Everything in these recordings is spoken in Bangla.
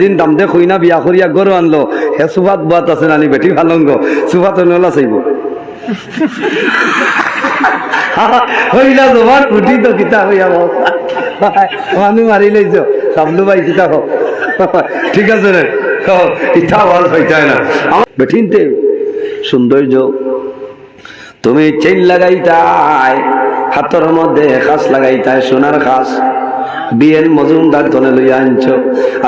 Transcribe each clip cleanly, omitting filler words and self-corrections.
দিন দাম দে খুইনা বিয়া করিয়া গরু আনলো হে সুফাত বাত আছে নানি বেটি ভালঙ্গ সুফাত নলা চাইব হইলা তোমার উঠি তো কিতা হইয়া মানুষ মারি লইছ সাবলু ভাই কিতা হোক ঠিক আছে রে ইচ্ছা ভাল হইতায় না আমার বেঠিনতে সৌন্দর্য তুমি চেইন লাগাইতাই হাতের মধ্যে খাস লাগাইতাই সোনার খাস বিএন মজুমদার ধনে লইয়া আনছ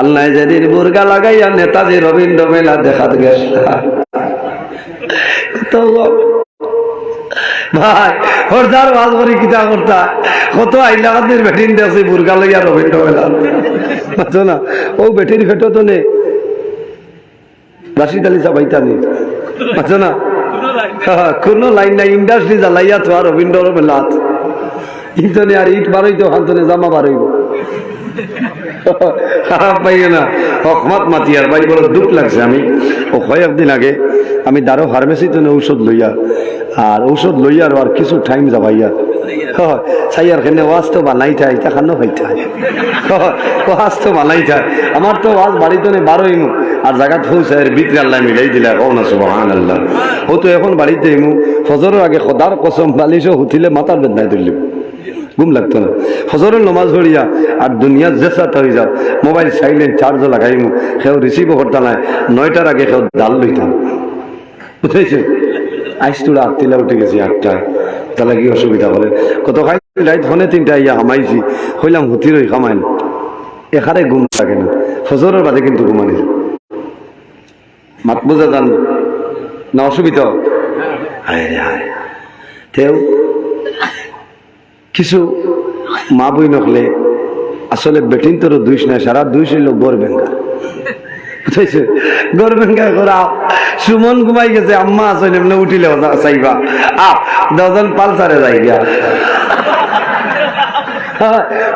আল্লাহ যেদিন বুর্গা লাগাইয়া নেতাজি রবীন্দ্র মেলা দেখাত গেছে ভাই হরদার বাজ করি কিতা করতা কত আইলাকাতির বেটিন দেখছি বুর্গা লইয়া রবীন্দ্র মেলা বুঝছো না ও বেটির ফেটো তো নে রাশিদ আলী সাবাইতা নি বুঝছো না কোন লাইন নাই ইন্ডাস্ট্রি জ্বালাইয়া তো আর রবীন্দ্র মেলা ইন্তনে আর ইট বারইতো হান্তনে জামা বারইব খারাপ পাইয়ে না হকমাত মাতি আর ভাই বড় দুঃখ লাগছে আমি ও কয়েকদিন আগে আমি দারো ফার্মেসিতে ঔষধ লইয়া আর ঔষধ লইয়া আর কিছু টাইম যাবাইয়া সাইয়ার খেনে ওয়াজ তো বানাই থাই তাখানো হইতাই ওয়াজ তো বানাই থাই আমার তো ওয়াজ বাড়িতে নেই বারোই মু আর জায়গা পৌঁছায় ভিতরে আল্লাহ মিলাই দিলে কও না সুবহানাল্লাহ ও তো এখন বাড়িতে মু ফজরের আগে খোদার কসম বালিশও হুতিলে মাথার বেদনায় তুললিম ঘুম লাগতো না ফজরের নমাজ পড়িয়া আর দুনিয়া জেসাটা হয়ে যাও মোবাইল সাইলেন্ট চার্জ লাগাইমু কেউ রিসিভও করতাম না 9টার আগে কেউ ডাল লইতাম বুঝেছে আইসটুরা আটতিলা উঠে গেছি 8টায় তাহলে কি অসুবিধা বলে কত খাই লাইট ফোনে 3টা ইয়া হামাইছি হইলাম হুতির ওই খামাইন এখানে ঘুম থাকে না ফজরের বাদে কিন্তু ঘুমানি মাত বোঝা যান না অসুবিধা হায় রে হায় তেও কিছু মা বই নকলে আসলে বেটিন তোর দুইশ না সারা দুইশ হইল গড় বেঙ্গা বুঝাইছে গড় বেঙ্গা করা সুমন ঘুমাই গেছে আম্মা আসলে এমনি উঠিলে চাইবা দজন পালসারে যাই গিয়া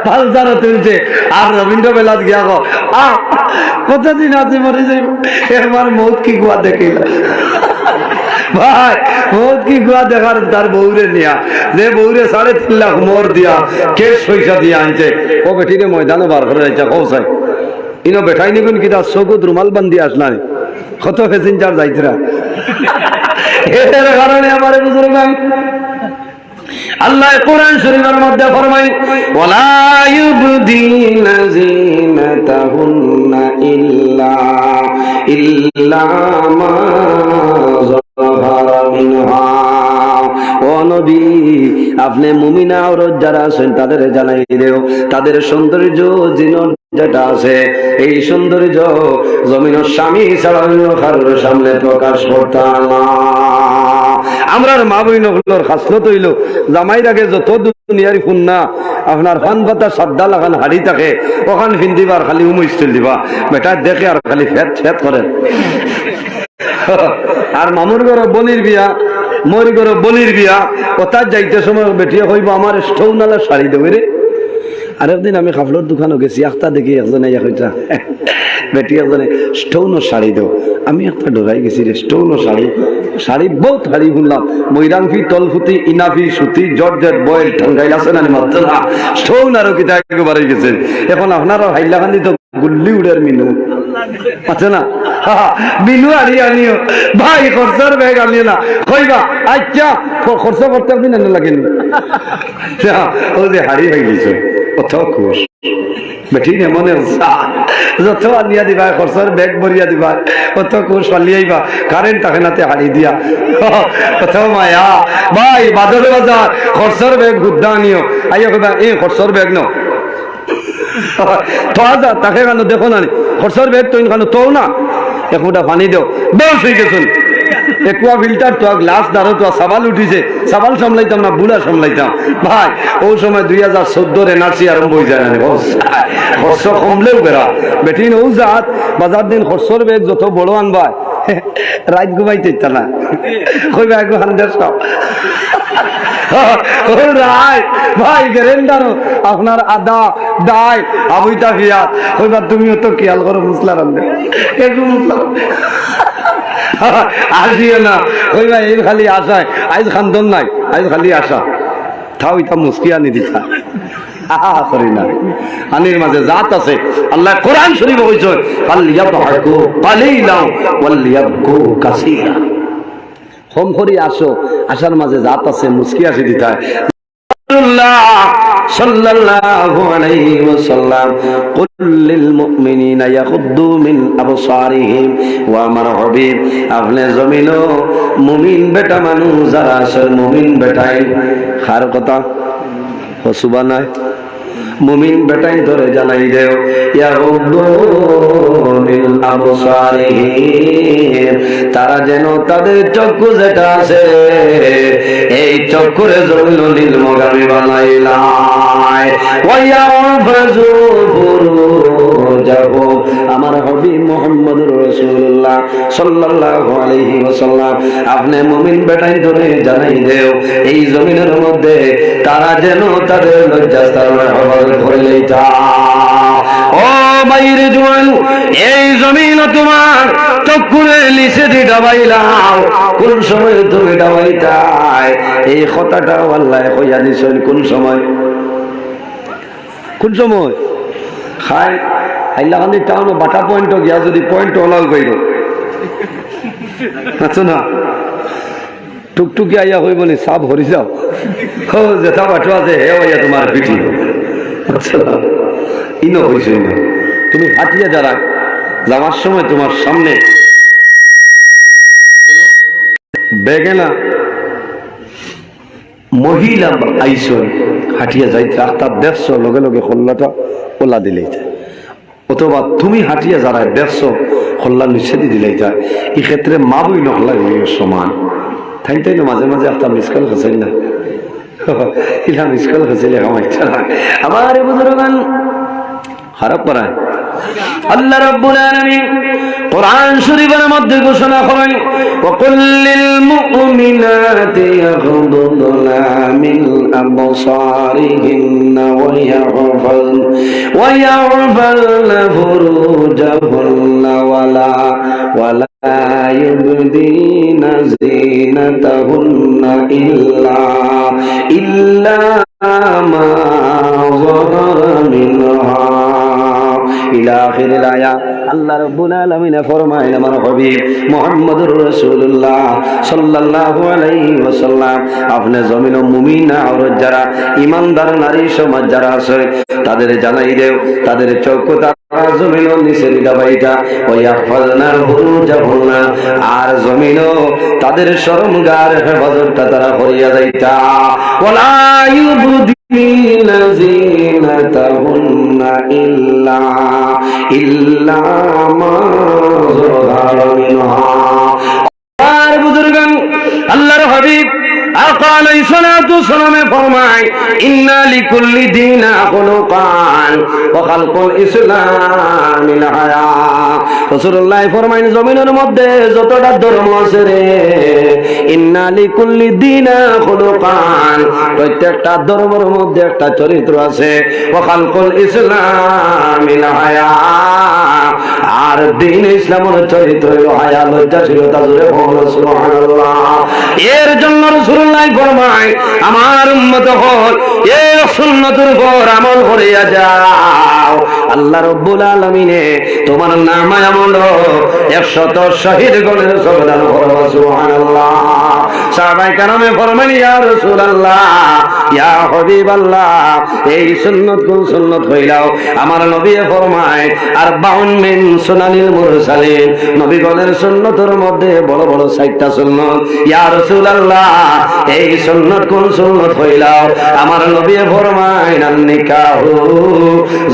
পালসারে তুলছে আর রবীন্দ্র বেলাত গিয়া কতদিন আছে মরে যাইব এবার মৌত কি গুয়া দেখিল ভাই মৌত কি গুয়া দেখার তার বউরে নিয়া যে বউরে 3.5 লাখ মোর দিয়া কেস পয়সা দিয়া আনছে ও বেটিরে ময়দানে বার করে যাইছে কৌসাই ইনো বেঠাই নিবেন কি তার চকুত রুমাল বান্ধি আসলা কত প্যাসেঞ্জার যাইতরা এর কারণে আমার বুজুর্গ আল্লাহ কোরআন শরীফের মধ্যে ফরমায় ওয়ালা ইউবদিনা জিনাতাহুন্না ইল্লা মা যাহারা মিনহা ও নবী আপনি মুমিনা औरत যারা আছেন তাদের জানাই দিও তাদের সৌন্দর্য জিনত যেটা আছে এই সৌন্দর্য জমিনের স্বামী ছাড়া কারোর সামনে প্রকাশ করতাম না আমরার মা বইনগুলোর খাসলত হইল জামাইর আগে যত দুনিয়ারি ফুন্না আপনার ফান পাতা সাদ্দা লাগান হাড়ি থাকে ওখান ফিন্দিবার খালি উমুস্তিল দিবা বেটা দেখে আর খালি ফেট ফেট করে আর মামুর ঘরে বনির বিয়া মোর ঘরে বনির বিয়া ওটার যাইতে সময় বেটিয়ে হইব আমার স্টোনালা শাড়ি দেবে রে আরেকদিন আমি কাপড়ের দোকানে গেছি একটা দেখি একজনে কইতা বেটি একজনে স্টোনও শাড়ি দেও আমি একটা ডরাই গেছি রে স্টোনও শাড়ি শাড়ি বহুত শাড়ি শুনলাম ময়রাংফি তলফুতি ইনাফি সুতি জর্জেট বয়েল ঠাঙ্গাইল আছে না মাত্র না স্টোন আরো কিতা একেবারে গেছে এখন আপনারা হাইলাকান্দি তো গুল্লি উড়ের মিনু আছে না মিনু আনিও ভাই খরচার ব্যাগ আনিও না কইবা আচ্ছা খরচা করতে আপনি না লাগেনি ও যে হাড়ি হয়ে গেছে কত খুশ বেটি মনে যত আনিয়া দিবা খরচার ব্যাগ ভরিয়া দিবা কত খুশ পালিয়াইবা কারেন্ট থাকে নাতে হাড়ি দিয়া কত মায়া ভাই বাজারে বাজার খরচার ব্যাগ গুদ্দা আনিও আইয়া কইবা এই খরচার ব্যাগ ন তাকে কেন দেখো না খরচার ব্যাগ তো কেন তো না একটা পানি দেও বেশ হয়ে গেছুন একুয়া ফিল্টার তো গ্লাস দাঁড়ো তো সাবাল উঠিছে সাবাল সামলাইতাম না বুড়া সামলাইতাম ভাই ও সময় 2014 এনআরসি আরম্ভ হয়ে যায় না খরচ কমলেও বেড়া বেটি ও জাত বাজার দিন খরচর বেগ যত বড় আনবা রাত ঘুমাইতে ইচ্ছা না কইবা একটু হান্ডার সব ভাই গ্যারেন্ডারও আপনার আদা ডাই আবুইতা ফিয়া কইবা তুমিও তো খেয়াল করো মুসলা রান্ধে একটু মুসলা আসিও না কইবা এই খালি আশায় আজ খান্দন নাই আজ খালি আশা থাও ইতা মুসকি আনি দিতা করি না। আনির মাঝে জাত আছে। আল্লাহ কোরআন শরীফে কইছে ফালইয়াদহাকু কালিলান ওয়ালিয়াবকু কাসীরা। কম করি আসো, আসার মাঝে জাত আছে, মুস্কি আসি দিতায়। সাল্লাল্লাহু আলাইহি ওয়াসাল্লাম কুল লিল মুমিনিনা ইয়াগুদ্দু মিন আবসারিহিম। ওয়া আমার হাবিব, আপনি জমিনো মুমিন বেটা মানুষ যারা আছে, মুমিন বেটাই খার কথা সুবহানাল্লাহ, মুমিন বেটাই ধরে জানাই দেও ইয়াগুদ্দু মিন আবসারিহিম, তারা যেন তাদের চক্ষু যেটা আছে এই চক্ষুরে জমিনো নীলমগামী বানাইলাই। ওয়া ইয়াহফাযু ফুরুজাহুম, আমার হাবিব মুহাম্মদুর রাসূলুল্লাহ সাল্লাল্লাহু আলাইহি ওয়াসাল্লাম আপনি মুমিন বেটাই ধরে জানাই দেও এই জমিনের মধ্যে তারা যেন তাদের লজ্জাস্থানের হেফাজত করে লইতা। ও বাইরে জোয়ান, এই জমিন তোমার চক্ষুরে নিচে দিয়ে ডাবাইলাও, কোন সময় তুমি ডাবাইতাই এই কথাটা আল্লাহ কইয়া দিছেন। কোন সময়? কোন সময়? খাই হাইলাকান্দি টাউন বাটা পয়েন্ট গিয়া যদি পয়েন্ট ওলাও কইর আচ্ছা না, টুকটুকি আইয়া হইব নি সাপ হরি যাও যেথা বাটো আছে হে হইয়া তোমার পিঠি। আচ্ছা ইনো হইছে না, তুমি হাঁটিয়া যারা যাওয়ার সময় তোমার সামনে বেগে না মহিলা আইস হাঁটিয়া যাইতে রাস্তার দেখছো লগে লগে খোল্লাটা ওলা দিলেইতে, অথবা তুমি হাঁটিয়া যারা দেখছো খোল্লা নিচে দিয়ে দিলেইতা। এই ক্ষেত্রে মা বই নহলা সমান তাই তাই না। মাঝে মাঝে একটা মিসকাল খাইছেন না, ইলা মিসকাল খাইছিলে আমার ইচ্ছা না। আমার বুজুর্গান খারাপ করায় আল্লাহ রাব্বুল আলামিন কোরআন শরীফের মধ্যে ঘোষণা করেন ওয়াকুল লিল মুমিনাতি ইয়াগুদুনা মিন আবসারিহিন্না ওয়া ইয়াহফাযনা ফুরুজাহুন্না ওয়ালা ইউবদিনা যিনাতাহুন্না ইল্লা মা যাহারা মিনহা ইলা আখিরিল আয়াত। আল্লাহ রাব্বুল আলামিন ফরমায় আমার হাবিব মুহাম্মদুর রাসূলুল্লাহ সাল্লাল্লাহু আলাইহি ওয়াসাল্লাম আপনি জমিন মুমিন আর যারা ঈমানদার নারী সমাজ যারা আছে তাদের জানাই দেও তাদের চক্ষু তারা জমিন নিচে দাবাইতা ওয়া ইয়াহফাযনা ফুরুজাহুন্না, আর জমিন তাদের শরমগার হেফাজতটা তারা করিয়া যাইতা। ওয়ালা ইউবদিনা যিনাতাহুন্না ইল্লা মা যাহারা মিনহা। আর বুজুর্গান আল্লাহর হাবিব আকা আলাইহিস সালাতু ওয়াসসালামে ফরমায় ইন্না লিকুল্লি দীন খুলুকান ওয়া খালকুল ইসলামিল হায়া। রাসূলুল্লাহ ফরমায় জমিনের মধ্যে যতটা ধর্ম আছে রে ইন্না লিকুল্লি দীন খুলুকান, প্রত্যেকটা ধর্মের মধ্যে একটা চরিত্র আছে। ওয়া খালকুল ইসলামিল হায়া, আর দ্বীন ইসলামের চরিত্র হলো হায়া, লজ্জাশীলতা। জোরে বলুন সুবহানাল্লাহ। এর জন্য রাসূলুল্লাহ ফরমায় আমার উম্মত হল এই সুন্নতের উপর আমল করিয়া যাও, আল্লাহ রাব্বুল আলামিনে তোমার নামায় আমল 100 শহীদ গণের সবদান করবে। সুবহানাল্লাহ। সাহাবায়ে কেরামে ফরমান ইয়া রাসূলুল্লাহ ইয়া হাবিবাল্লাহ এই সুন্নত কোন সুন্নত হইলাও? আমার নবী ফরমায় 42 মিন সুনানিল মুরসালিন, নবীগণের সুন্নতের মধ্যে বড় বড় 60টা সুন্নত। ইয়া রাসূলুল্লাহ এই সুন্নত কোন সুন্নত হইলাও? আমার নবী ফরমায় নান নিকাহু,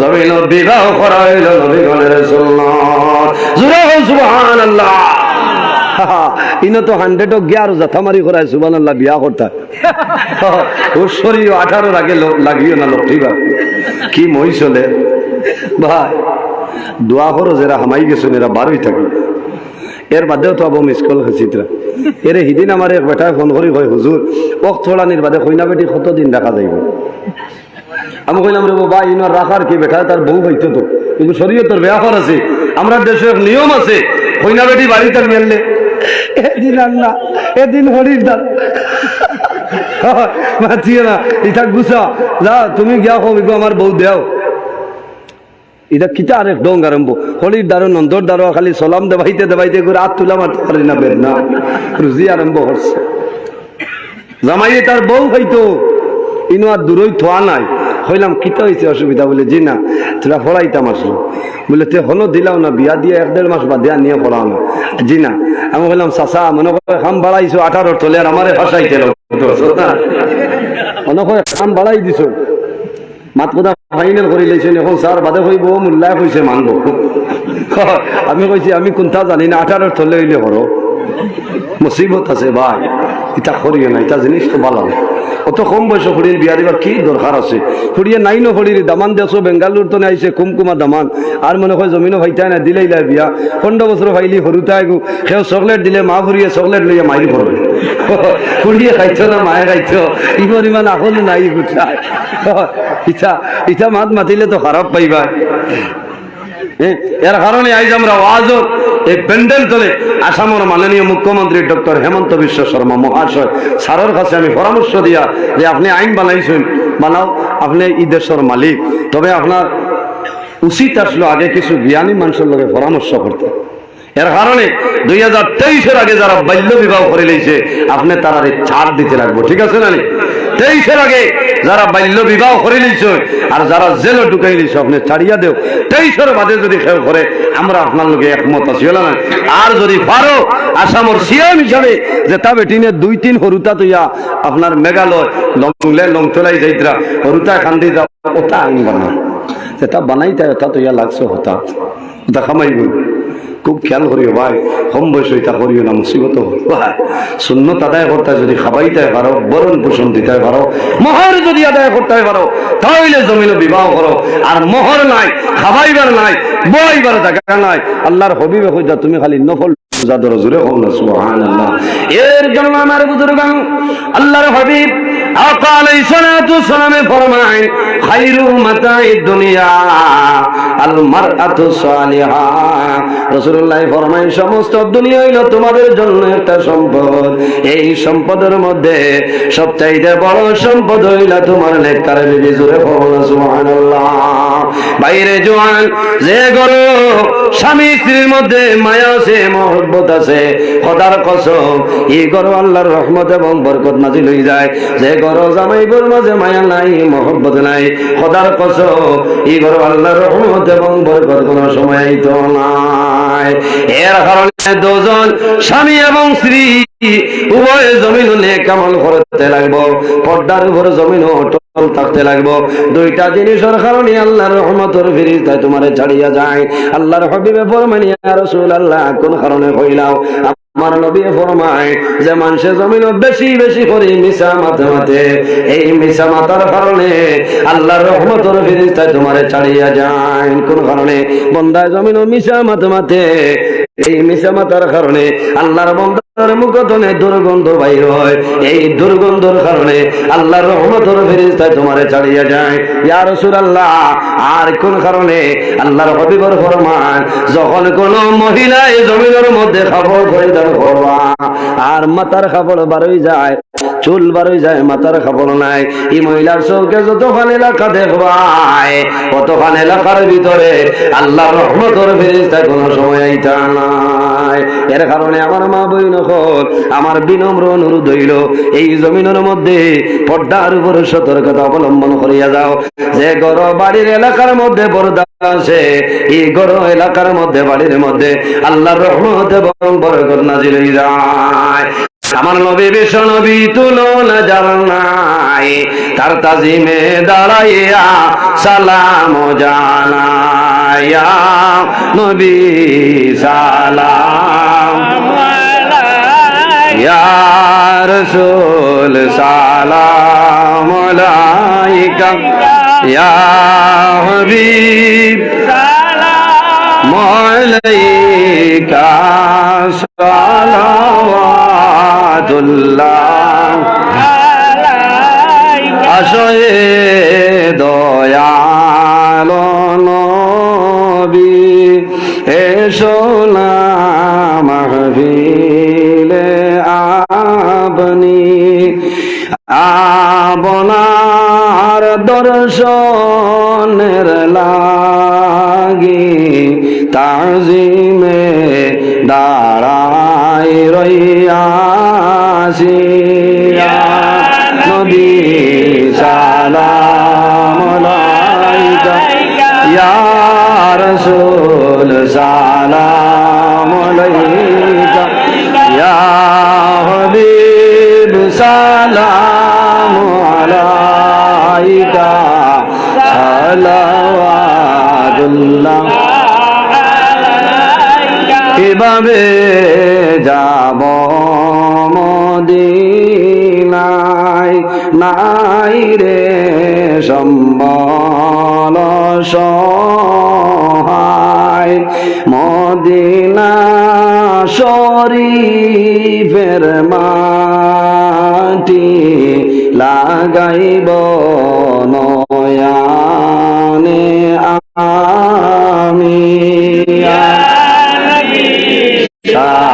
জমিন বিবাহ করা হইল নবীগণের সুন্নত। জোরে সুবহানাল্লাহ। ইনো তো 100 11 জাতামারি করায় সুবহানাল্লাহ বিয়া করতা ও শরীর 18 আগে লাগিও না লোক ঠিক কি মই চলে ভাই। দোয়া করো যারা হামাই গেছেন এরা বারোই থাকে। এর বাদেও তো আবু মিসকল চিত্রা এরে সিদিন আমার এক বেটায় ফোন করি কয় হুজুর ওক থোড়া নির্বাদে কইনা বেটি কতদিন দেখা যাইব? আমি কইলাম রে বাবা ইনার রাখার কি বেটা তার বউ হইতো তো, কিন্তু শরীয়তের ব্যাপার আছে, আমরা দেশের নিয়ম আছে কইনা বেটি বাড়িতে নিয়ে এদিন আল্লাহ এদিন হরির দার মাতিও না, ইটা গুছা যা, তুমি গিয়া কবিব আমার বউ দেও। এটা কিতা আরেক ডং আরম্ভ, হলির দ্বারো নন্দর দ্বারো খালি সলাম দেবাইতে দেবাইতে করে হাত তুলা মারতে পারি না, বের না রুজি আরম্ভ করছে। জামাইয়ে তার বউ হইতো ইনো আর দূরই থোয়া নাই। হইলাম কিতা হয়েছে অসুবিধা? বলে জি না, তোরা পড়াইতাম আসলো। বলে তে হলো দিলাও না, বিয়া দিয়ে 1-1.5 মাস বাদ দিয়া নিয়ে পড়াও না। জি না। আমি বললাম চাচা মনে করে খাম বাড়াইছো 18 তলে আর আমারে ফাঁসাইতে মনে করে খাম বাড়াই দিছো, মাত কথা ফাইনাল করে লেছেন, এখন স্যার বাদে হইব মূল্যায় হয়েছে মানবো। আমি কইছি আমি কোনটা জানি না, 18 তলে হইলে হরো মুসিবত আছে ভাই, এটা করিও না, এটা জিনিস তো ভালো। অত কম বয়সে ফুড়ির বিয়া দিবার কি দরকার আছে? ফুড়িয়ে নাই ন ফুড়ির দামান দেছো বেঙ্গালুর তো আইসে কুমকুমা দামান, আর মনে হয় জমিনও ভাইতাই না দিলেই লাই বিয়া। 15 বছর ভাইলি হরুতাই গো, সেও চকলেট দিলে মা ফুরিয়ে চকলেট লইয়া মাইরি পড়বে। ফুড়িয়ে খাইছ না মায়ে খাইছ, ই পরিমাণ এখন নাই গুছা। ইটা ইটা মাত মাতিলে তো খারাপ পাইবা। এর কারণে আজ আমরা ওয়াজর এই প্যান্ডেল তলে আসামের মাননীয় মুখ্যমন্ত্রী ডক্টর হেমন্ত বিশ্ব শর্মা মহাশয় স্যারের কাছে আমি পরামর্শ দিয়া যে আপনি আইন বানাইছেন, বানাও, আপনি এই দেশের মালিক, তবে আপনার উচিত আসলো আগে কিছু জ্ঞানী মানুষের লগে পরামর্শ করতে। এর কারণে 2023-এর আগে যারা বাল্য বিবাহ করে লইছে আপনি তারা ছাড় দিতে লাগবো, ঠিক আছে না? 23-এর আগে যারা বাল্য বিবাহ করে লইছে আর যারা জেলে ঢুকাই লইছে আপনি ছাড়িয়া দেও। 23-এর বাদে যদি কেউ করে আমরা আপনার লোকে একমত আছি, হলো না? আর যদি পারো আসামের সিএম হিসাবে যে তা বেটিনে 2-3 হরুতা তৈয়া আপনার মেঘালয় লংলে লংতলাই যাইতরা হরুতা খান্দি যাও, ওটা আইন বানা যেটা বানাইতে ওটা তৈয়া লাগছে, হতা ওটা খামাইব। খুব খেয়াল করিও ভাই, কম বয়স হইতা করিও না, মুসিবত ভাই। সুন্নত আদায় করতে যদি খাবাইতে পারো, বরণ পোষণ দিতে পারো, মোহর যদি আদায় করতে পারো তাহলে জমিনে বিবাহ করো। আর মোহর নাই, খাবাইবার নাই, বইবার জায়গা নাই, আল্লাহর হবিবে হইতা তুমি খালি নফল জাদর জুড়ে হোক না, সুবহানাল্লাহ। এর জন্য আমার বুজুর্গান আল্লাহর হাবিব আকা আলাইহিস সালাতু সালামে ফরমায় খায়রু মাতাঈদ দুনিয়া আল মারআতু সালিহা। রাসূলুল্লাহ ফরমায় সমস্ত দুনিয়া হইল তোমাদের জন্য একটা সম্পদ, এই সম্পদের মধ্যে সবচাইতে বড় সম্পদ হইল তোমার নেককার বিবি। জুড়ে হোক না, সুবহানাল্লাহ। বাইরে জোয়ান যে গরো স্বামী স্ত্রীর মধ্যে মায়া আছে, মহব্বত আছে, খোদার কসম এই গরো আল্লাহর রহমত এবং বরকত নাজিল হয়ে যায়। যে গরো জামাইবুর মাঝে মায়া নাই, মহব্বত নাই, খোদার কসম এই গরো আল্লাহর রহমত এবং বরকত কোনো সময় তো নাই। এর কারণে দুজন স্বামী এবং স্ত্রী উভয় জমিন নেক আমল করতে লাগবো, পর্দার উপর জমিন অটল থাকতে লাগবো। দুইটা জিনিসের কারণে আল্লাহর রহমতের ফেরেশতা তোমারে ছাড়িয়া যায়। আল্লাহর হাবিবে ফরমান ইয়া রাসূলুল্লাহ, কোন কারণে কইলাও? আমার নবী ফরমায় যে মানুষের জমিন বেশি বেশি করে মিছা মাথা মাথে, এই মিছা মাথার কারণে আল্লাহর রহমতের ফেরেশতা তোমারে ছাড়িয়া যায়। কোন কারণে? বন্দায় জমিন মিছা মাথা মাথে, এই মিছা মাথার কারণে আল্লাহর বন্দার মুখতনে দুর্গন্ধ বাইর হয়, এই দুর্গন্ধের কারণে আল্লাহর রহমতের ফেরেশতা তোমারে ছাড়িয়া যায়। ইয়া রাসূলুল্লাহ, আর কোন কারণে? আল্লাহর হাবিবের ফরমান যখন কোন মহিলা এই জমিনের মধ্যে খাবার পরিধান করবা আর মাথার খাবার বারোই যায়, চুল বারোই যায়, মাথার খাবার নাই, এই মহিলার চোখে যতখান এলাকা দেখবাই অতখান এলাকার ভিতরে আল্লাহর রহমতের ফেরেশতা কোন সময় আইতা নাই। এর কারণে আমার মা বইন হল আমার বিনম্র অনুরোধ হইল এই জমিনের মধ্যে পর্দার উপর সতর্কতা অবলম্বন করিয়া যাও। যে গড় বাড়ির এলাকার মধ্যে পর্দা আছে, এই গড় এলাকার মধ্যে বাড়ির মধ্যে আল্লাহর রহমত এবং বরকত নাজিল হয়ে যায়। আমার নবী বিশ্ব নবী তুলনা যার নাই, তার তাজিমে দাঁড়াইয়া সালাম জানাইয়া নবী সালাম ইয়া রাসূল সালাম আলাইকা ইয়া হাবিব সালাম আলাইকা সালাওয়াতুল্লাহ আলাইকা। আসয়ে দয়ালো নবী এসো না মাহফিলে আপনি আপনার দর্শনের লাগি তাজিমে দাঁড়াই রইয়াছি নবী সালাম আলাইকা ইয়া রাসূল সালাম আলাইকা ইয়া হাবিব সালাম আলাইকা সালাওয়াতুল্লাহ কিভাবে যাব মদিনায় নাই রে সম্বল সহায় মদিনা শরীফের মাটি লাগাইব নয়ানে আমি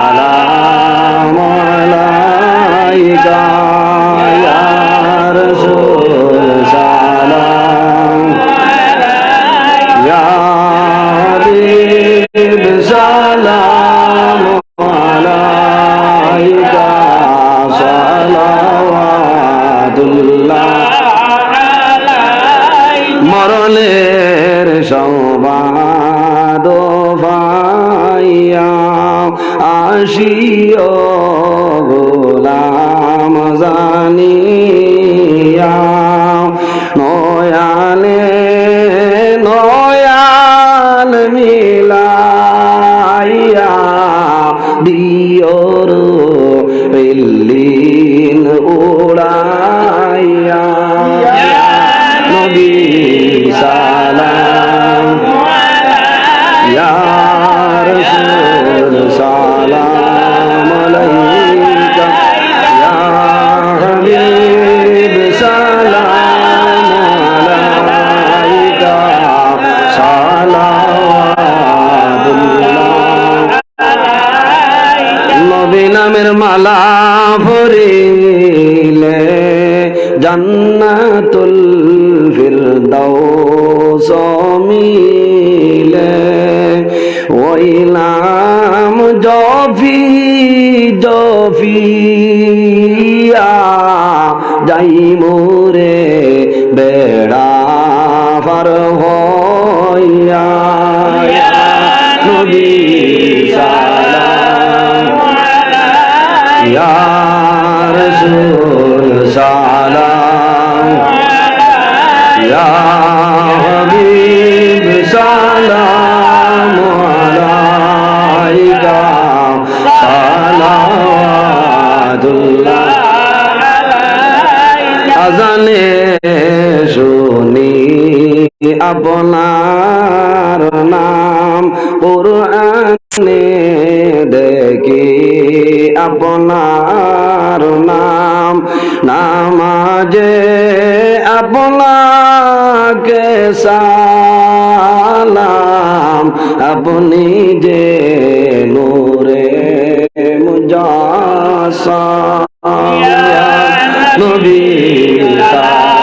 সালাম আলাইকা ইয়া রাসূল সালাম ইয়া হাবিব সালাম আলাইকা সালাওয়াতুল্লাহ মরণের সংবাদ পাইয়া আসিও গোলাম জানিয়া নয়ানে নয়ান মিলাইয়া দিওর ইল্লিন উড়াইয়া নবী সালাম ইয়া রাসূল সালাম আলাইকা ইয়া হাবিব সালাম আলাইকা সালাওয়াতুল্লাহ নবী নামের মালা পরিলে জান্নাতুল ফিরদাউস মিলে ওই নাম জফি জফিয়া যাই মোরে বেড়া পার হইয়া নবী সালাম ইয়া রাসূল সালাম ইয়া হাবিব সালাম আলাইকা সালাওয়াতুল্লাহ আজানে শুনি আপনার নাম কুরআনে দেখি আপনার নাম নামাজে আপনাকে সালাম আপনি যে নূরে মুজাসসাম নবী সালাম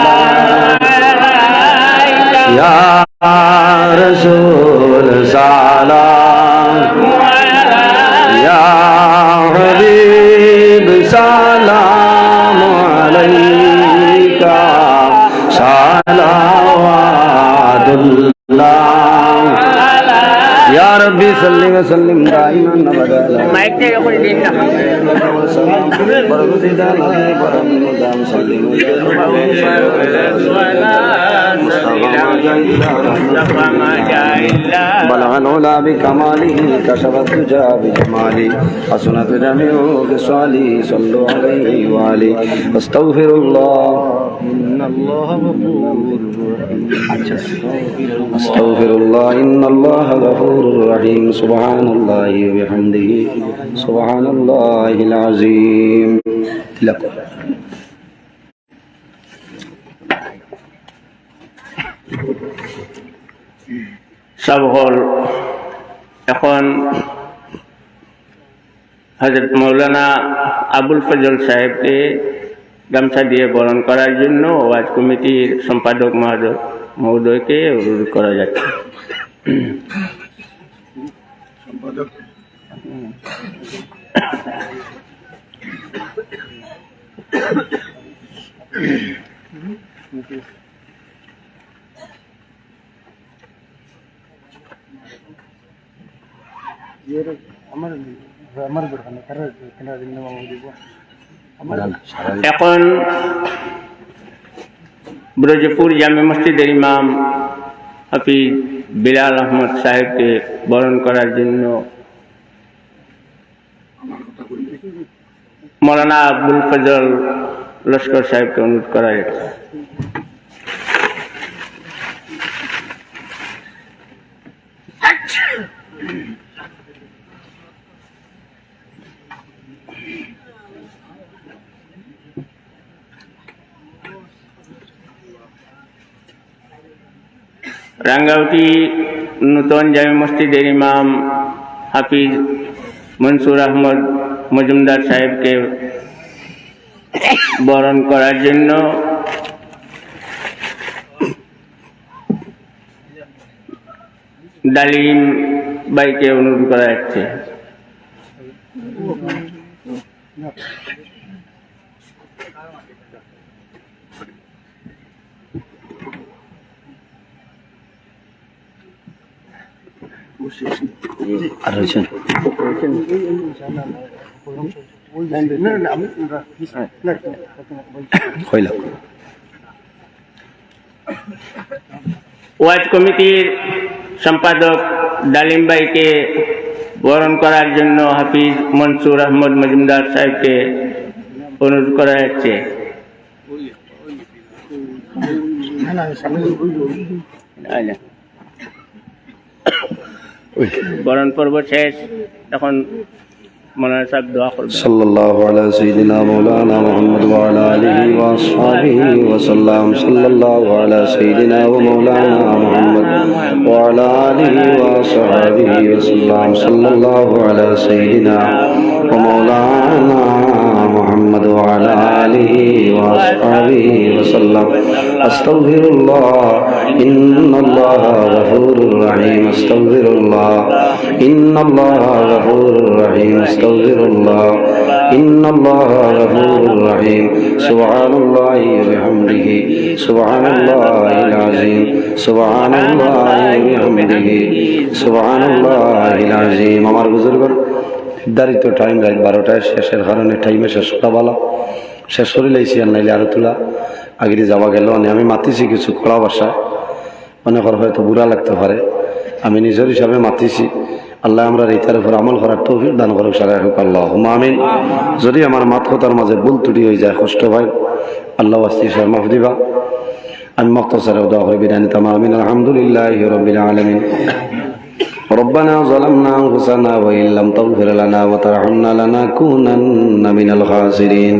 ইয়া রাসূল সালাম ইয়া হাবিব সালাম আলাইকা সালাওয়াতুল্লাহ ইয়া রাব্বি সাল্লি ওয়া সাল্লিম দাইমান আবাদা মাইক থেকে করে দিন না বরগুদিদা নবী পরম মুদাম সাল্লিম بلغ العلا بكماله كشف الدجى بجماله حسنت جميع خصاله صلوا عليه وآله واستغفر الله إن الله غفور أستغفر الله إن الله غفور رحيم سبحان الله وبحمده سبحان الله العظيم لكم সব হল এখন হযরত মৌলানা আবুল ফজল সাহেবকে গামছা দিয়ে বরণ করার জন্য ওয়াজ কমিটির সম্পাদক মহোদয়কে অনুরোধ করা যাচ্ছে। এখন ব্রজপুর জামে মসজিদের ইমাম হাফিজ বিলাল আহমদ সাহেবকে বরণ করার জন্য মৌলানা আব্দুল ফজল লস্কর সাহেবকে অনুরোধ করা যাচ্ছে। রাঙ্গাউটি নূতন জামে মসজিদের ইমাম হাফিজ মনসুর আহমদ মজুমদার সাহেবকে বরণ করার জন্য ডালিম ভাইকে অনুরোধ করা যাচ্ছে। আর রয়েছেন ওয়াজ কমিটির সম্পাদক ডালিম ভাইকে বরণ করার জন্য হাফিজ মনসুর আহমদ মজুমদার সাহেবকে অনুরোধ করা যাচ্ছে। বরণ পর্ব শেষ, এখন মৌলানা সাহেব দোয়া করবেন। সাল্লাল্লাহু আলা সাইয়্যিদিনা মাওলানা মুহাম্মদ ওয়া আলা আলিহি ওয়া আসহাবিহি ওয়া সাল্লাম। সাল্লাল্লাহু আলা সাইয়্যিদিনা ওয়া মাওলানা মুহাম্মদ ওয়া আলা আলিহি ওয়া আসহাবিহি ওয়া সাল্লাম। সাল্লাল্লাহু আলা সাইয়্যিদিনা ওয়া মাওলানা মুহাম্মদ ওয়া আলা আলিহি ওয়া আসহাবিহি ওয়া সাল্লাম। আস্তাগফিরুল্লাহ ইন্নাল্লাহা গফুরুর রহিম। আস্তাগফিরুল্লাহ ইন্নাল্লাহা গফুরুর রহিম। আস্তাগফিরুল্লাহ ইন্নাল্লাহা গফুরুর রহিম। সুবহানাল্লাহি ওয়া বিহামদিহি সুবহানাল্লাহিল আযীম। সুবহানাল্লাহি ওয়া বিহামদিহি সুবহানাল্লাহিল আযীম। আমার বুজুর্গ নির্ধারিত টাইম রাত 12টায় শেষের কারণে টাইমে শেষ করা ভালো, শেষ করে লাইছি। আর নাইলে আরো তোলা আগের যাওয়া গেল। আমি মাতিছি কিছু খোলা ভাষায়, অনেকের হয়তো বুড়া লাগতে পারে, আমি নিজের হিসাবে মাতিছি। আল্লাহ আমরা রেতার উপর আমল করার তৌফিক দান করুক। সারা হোক আল্লাহুম্মা আমিন। যদি আমার মাত কথার মাঝে ভুল ত্রুটি হয়ে যায়, কষ্ট হয়, আল্লাহ ওয়াস্তি সব মাফ দিবা। আমি মুখতাসার দোয়া করে বিদায় নিতাম। আমিন। আলহামদুলিল্লাহি রাব্বিল আলামিন। ربنا ظلمنا أنفسنا وإن لم تغفر لنا وترحمنا لنكونن من الخاسرين.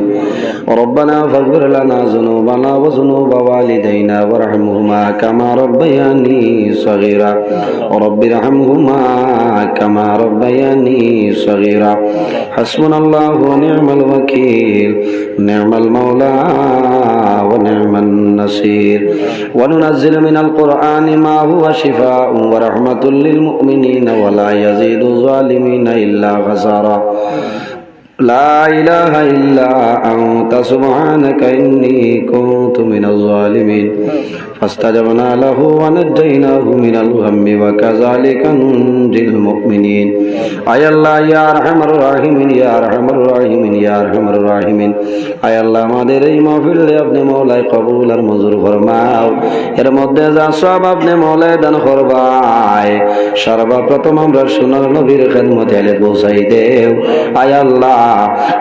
ربنا فاغفر لنا ذنوبنا وذنوب والدينا وارحمهما كما ربياني صغيرا. رب ارحمهما كما ربياني صغيرا. حسبنا الله ونعم الوكيل، نعم المولى ونعم النصير. وننزل من القرآن ما هو شفاء ورحمة للمؤمنين ولا يزيد الظالمين إلا خسارا. لا إله إلا أنت سبحانك إني كنت من الظالمين. فاستجبنا له ونجيناه من الغم وكذلك ننجي المؤمنين. আয় আল্লাহ ইয়া আরহামার রাহিমিন, ইয়া আরহামার রাহিমিন, ইয়া আরহামার রাহিমিন। আয় আল্লাহ আমাদের এই মাহফিলে আপনি মওলাই কবুল আর মঞ্জুর ফরমাও। এর মধ্যে যা সওয়াব আপনি মওলাই দান করবাই। সর্বপ্রথম আমরা সোনার নবীর খেদমতে এলে পৌঁছাই দেও। আয় আল্লাহ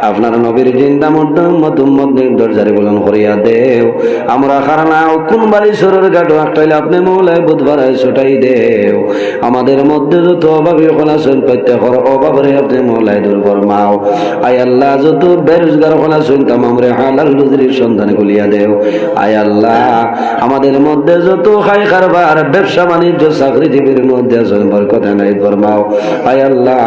আপনার নবীর জিন্দা মুহাম্মদ উম্মত দরজারে বুলন্দ করিয়া দেও। আমরা খারানা কোন বাড়ি সরের গাটো একটাইলে আপনি মওলাই বুধবার ছুটাই দেও। আমাদের মধ্যে যত অভাবী হল আছেন প্রত্যেকের অভাবরে আপনি মওলাই দূর ফরমাও। আয় আল্লাহ যত বেরোজগার হল আছেন তামামরে হালাল রুজির সন্ধান খুলিয়া দেও। আয় আল্লাহ আমাদের মধ্যে যত খাই কারবার ব্যবসা বাণিজ্য চাকরিজীবীর মধ্যে আছেন বরকত নাই ফরমাও। আয় আল্লাহ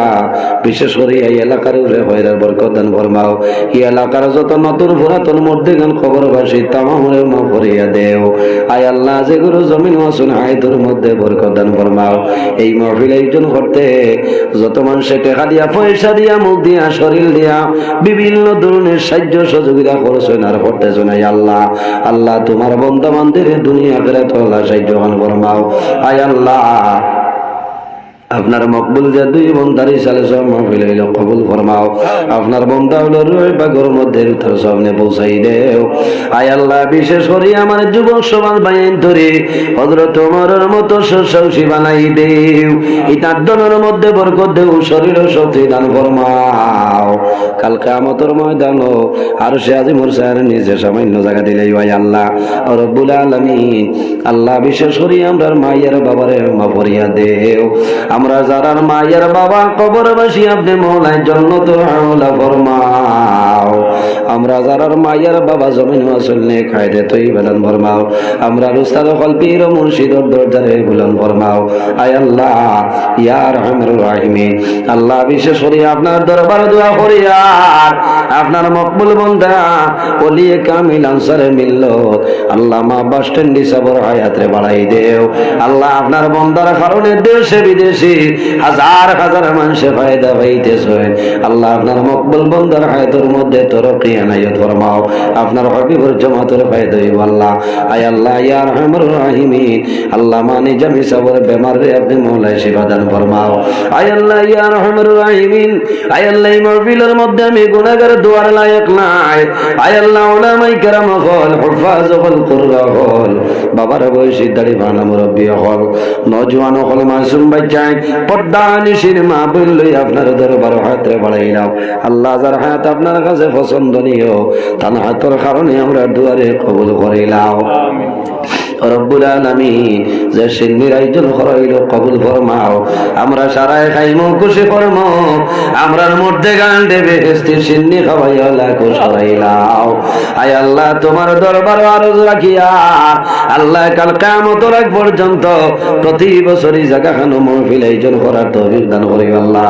বিশেষ করে এই এলাকার উপরে হয়রার বরকত দান ফরমাও। এই এলাকার যত নতুন পুরাতন মর্দেগান খবরবাসী তামামরে মাফ করিয়া দেও। আয় আল্লাহ যেগুলো জমিন ওয়াসুন হায়তুর মধ্যে বরকত দান ফরমাও। এই মাহফিল আয়োজন করতে যত মানুষে টাকা দিয়া, পয়সা দিয়া, মুখ দিয়া, শরীর দিয়া, বিভিন্ন ধরনের সাহায্য সহযোগিতা করছেন আর করতেছেন, আল্লাহ আল্লাহ তোমার বন্দা বান্দির দুনিয়া আখিরাত আল্লাহ সাহায্য ফরমাও। আয় আল্লাহ আপনার মকবুল যে দুই বন্দারি সালে সব মাহফিল হইল কবুল ফরমাও। আপনার বন্দা হলো রুই বাগর মধ্যে তার সামনে পৌঁছাই দেও। আয় আল্লাহ বিশেষ করে আমার যুবক সমাজ বাইন ধরে হযরত ওমরের মতো সুশাসী বানাই দেও। ইতার দনের মধ্যে বরকত দেও, শরীর ও শক্তি দান ফরমাও। কাল কিয়ামতের ময়দানে আরশে আজিমের সামনে নিজে সামান্য জায়গা দিলেই আয় আল্লাহ রব্বুল আলামিন। আল্লাহ বিশেষ করে আমরার মায়ের বাবারে মাফ করিয়া দেও। আমরা যারার মায়ের বাবা কবরবাসী আপনি মওলাই জান্নাতুল আলা ফরমাও। আমরা যারার মায়ের বাবা জমিন ওয়াসুলনে খায়রে তৈয়বা দান ফরমাও। আমরা উস্তাদ কলপীর ও মুর্শিদর দরজারে বুলন ফরমাও। আয় আল্লাহ ইয়া আরহামার রাহিমিন। আল্লাহ বিশেষ করে আপনার দরবারে দোয়া করিয়া আপনার মকবুল বান্দা ওলিয়ে কামিল আনসারে মিল্লত আল্লামা বাস স্ট্যান্ড সবর হায়াতে বাড়াই দেও। আল্লাহ আপনার বান্দার কারণে দেশে বিদেশে হাজার হাজার মানুষে ফায়দা পাইতেছে। আল্লাহ আপনার মকবুল বান্দার হায়াতের মধ্যে তরক্কি আনায়াত ফরমাও। আপনার হাবিবুর জামাতের ফায়দা হইব আল্লাহ। আয় আল্লাহ ইয়া আরহামার রাহিমিন। আল্লাহ মানি জামি সবর বেমার রে আপনি মওলাই শিফা দান ফরমাও। আয় আল্লাহ ইয়া আরহামার রাহিমিন। আয় আল্লাহ এই মাহফিলের মধ্যে আমি গুনাহগার দোয়ার লায়ক নাই। আয় আল্লাহ উলামায়ে কেরাম হল, হুফাজ হল, কুররা হল, বাবার বয়সী দাড়ি বানা মুরব্বী হল, নওজওয়ান হল, মাসুম বাচ্চা পর্দা নিশির মা বললই আপনার দরবার হাতে বাড়াইলাম। আল্লাহ যার হায়াত আপনার কাছে পছন্দনীয় তার হাতের কারণে আমরা দুয়ারে কবুল করিলাম। রব্বুল আলামিন যে সিন্নির আয়োজন করাইল কবুল ফরমাও। আমরা সারায় খাইমু খুশি ফরমো। আমরার মধ্যে গান দেবে হেস্তি সিন্নি খাওয়াইয়া লাখো সরাইলাও। আয় আল্লাহ তোমার দরবার আরজ রাখিয়া আল্লাহ কাল কিয়ামতের আগ পর্যন্ত প্রতি বছরই জায়গা খানো মাহফিল আয়োজন করার তৌফিক দান করি আল্লাহ।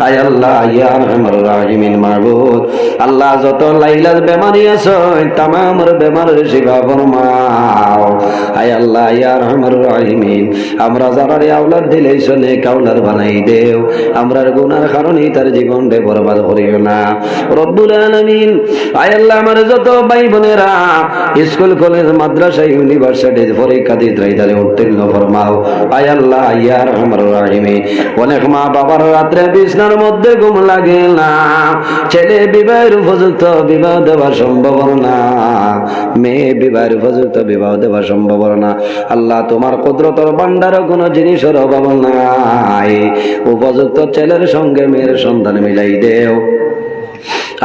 আয় আল্লাহ ইয়া আরহামার রাহিমিন মাবুদ। আল্লাহ যত লাইলার বেমারি আছে তামামের বেমারের শিফা ফরমাও। আয় আল্লাহ ইয়া আরহামার রাহিমিন। আমরা যারারে আওলাদ দিলেইছো নেক আওলাদ বানাই দেও। আমরার গুনার কারণে তার জীবনটা বরবাদ করিও না রব্বুল আলামিন। আয় আল্লাহ আমার যত ভাই বোনেরা স্কুল কলেজ মাদ্রাসা ইউনিভার্সিটি পরীক্ষা দিতে রাইতারে উত্তীর্ণ ফরমাও। আয় আল্লাহ ইয়া আরহামার রাহিমিন। অনেক মা বাবার রাত্রে বিছনার মধ্যে ঘুম লাগে না, ছেলে বিবাহের উপযুক্ত বিবাহ দেওয়া সম্ভব না, মেয়ে বিবাহের উপযুক্ত বিবাহ দেওয়া সম্ভব না। আল্লাহ তোমার কুদরতের ভান্ডারে কোনো জিনিসের অভাব নাই। উপযুক্ত ছেলের সঙ্গে মেয়ের সন্তান মিলাই দেও,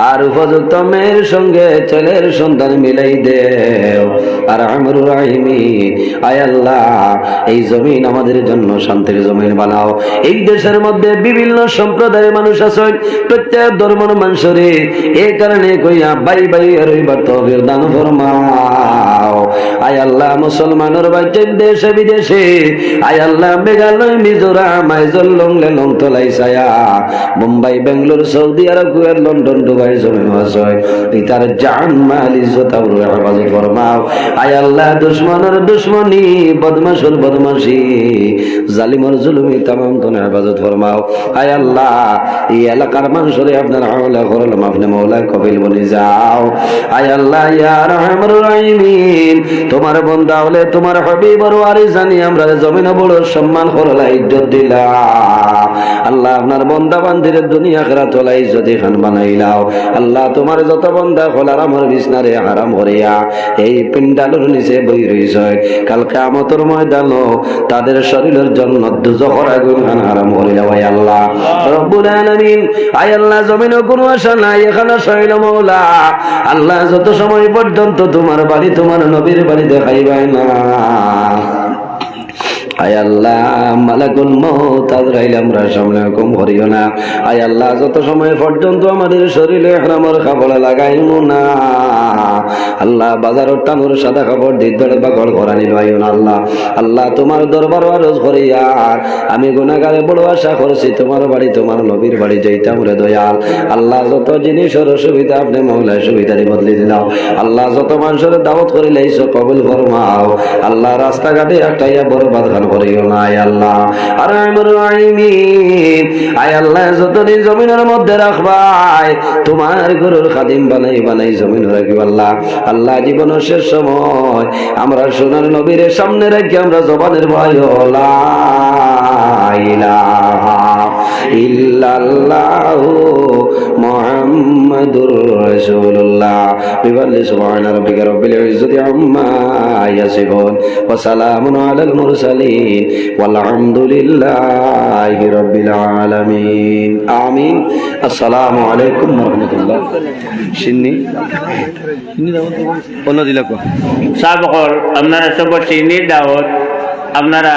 আর উপযুক্ত মেয়ের সঙ্গে ছেলের সন্তান মিলাই দেও। আর আরহামুর রাহিমিন। আয় আল্লাহ এই জমিন আমাদের জন্য শান্তির জমিন বানাও। এই দেশের মধ্যে বিভিন্ন সম্প্রদায়ের মানুষ আছেন, প্রত্যেক ধর্মের মানুষরে এই কারণে কইয়া ভাই ভাই আর ওইবার তৌফিক দান ফরমাও। আয় আল্লাহ মুসলমানের বাচ্চা দেশে বিদেশে আয় আল্লাহ মেঘালয় মিজোরাম আইজল লংলে লংতলাই ছায়া Mumbai Bengaluru Saudi Arab Kuwait London Dubai জমিন আছে তার জান মাল ইজ্জত আবরু হেফাজত ফরমাও। আয় আল্লাহ দুশমনের দুশমনি বদমাশের বদমাশি জালিমের জুলুমি তামাম তনে হেফাজত ফরমাও। আয় আল্লাহ এই এলাকার মানুষরে আপনার হাওলা করলাম আপনি মওলা কবিল বলে যাও। আয় আল্লাহ ইয়া আরহামার রাহিমিন। তোমার বান্দা হলে তোমার হাবিবের ওয়ারিস জানি আমরা জমিনে বড় সম্মান করলা ইজ্জত দিলা। আল্লাহ আপনার বান্দা বান্দির দুনিয়া আখিরাত ওলা ইজ্জত খান বানাইলাও। আল্লাহ তোমার যত বান্দা খোলার আমার বিছনারে হারাম করিয়া এই পিন্ডালের নিচে বই রইছে কাল কিয়ামতের ময়দানে তাদের শরীরের জন্য দুজখের আগুন খান হারাম করিলা। আয় আল্লাহ রব্বুল আলামিন। আয় আল্লাহ জমিনে কোনো আশা নাই, এখানে শৈল মওলা। আল্লাহ যত সময় পর্যন্ত তোমার বাড়ি তোমার নবীর বাড়ি দেখাইবাই না আয় আল্লাহ মালাকুল মউত আজরাইল আমরা সামনে হুকুম করিও না। আয় আল্লাহ যত সময় পর্যন্ত আমাদের শরীরে ইহরামের কাপড় লাগাইমু না আল্লাহ বাজারের টানুর সাদা কাপড় দিদর বাগড় করানি লইও না আল্লাহ। আল্লাহ তোমার দরবার আরজ করি আর আমি গুনাহগারে বড় আশা করছি তোমার বাড়ি তোমার নবীর বাড়ি যাইতাম রে দয়াল। আল্লাহ যত জিনিসের সুবিধা আপনি মৌলা সুবিধারে বদলে দিলাও। আল্লাহ যত মানুষের দাওয়াত করে লাইছো কবুল ফরমাও। আল্লাহ রাস্তাঘাটে একটাইয়া বরবাদ খান করিও না আয় আল্লাহ। আর আমর আইমিন আয় আল্লাহ যতদিন জমিনের মধ্যে রাখবাই তোমার গরুর খাদিম বানাই বানাই জমিন রাখিব আল্লাহ। আল্লাহ জীবনের শেষ সময় আমরা সোনার নবীর সামনে রেখে আমরা জবানের ভয় লা ইলাহা ইল্লাল্লাহু মুহাম্মাদুর রাসূলুল্লাহ বিবাল্লি সুবহানা রাব্বিকা রাব্বিল ইজ্জাতি আম্মা ইয়াসিফুন ওয়া সালামুন আলাল মুরসালিন ওয়াল হামদুলিল্লাহি রাব্বিল আলামিন আমিন। আসসালামু আলাইকুম ওয়া রাহমাতুল্লাহ। সিন্নি অন্য দিলাকো সাবকর আপনারা সব চিনির দাওয়াত আপনারা